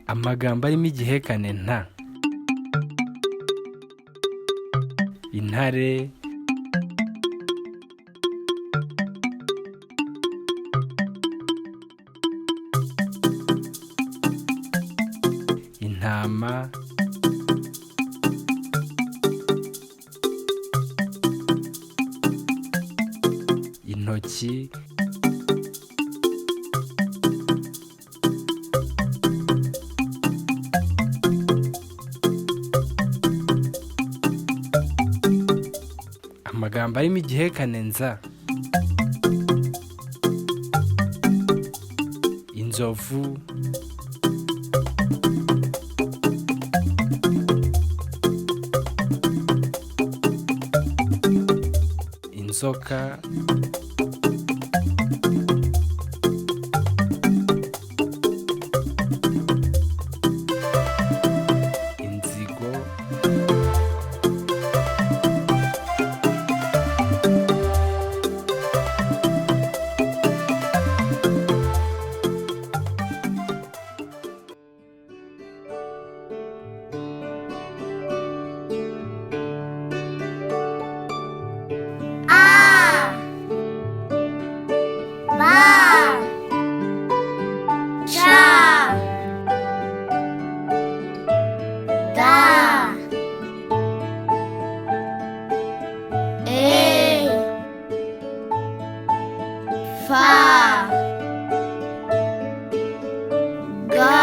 Amagambo arimo igihekane nta: intare, intama, intoki, amagambo arimo igihekane nza: inzovu, inzoka, inzigo, A, ba, cha, da, e, fa, ga,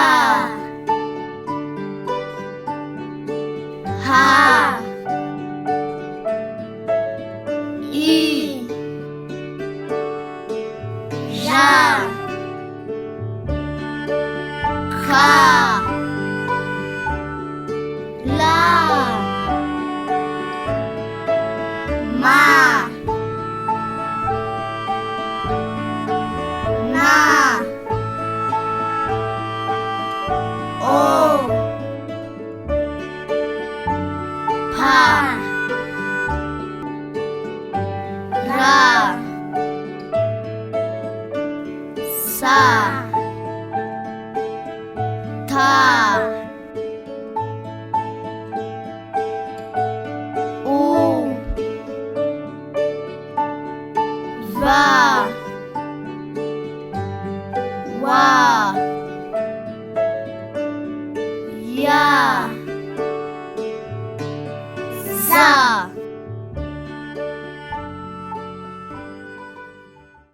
ha, i, ja, ka, la, ma, na, o, pa, ra, sa, ta,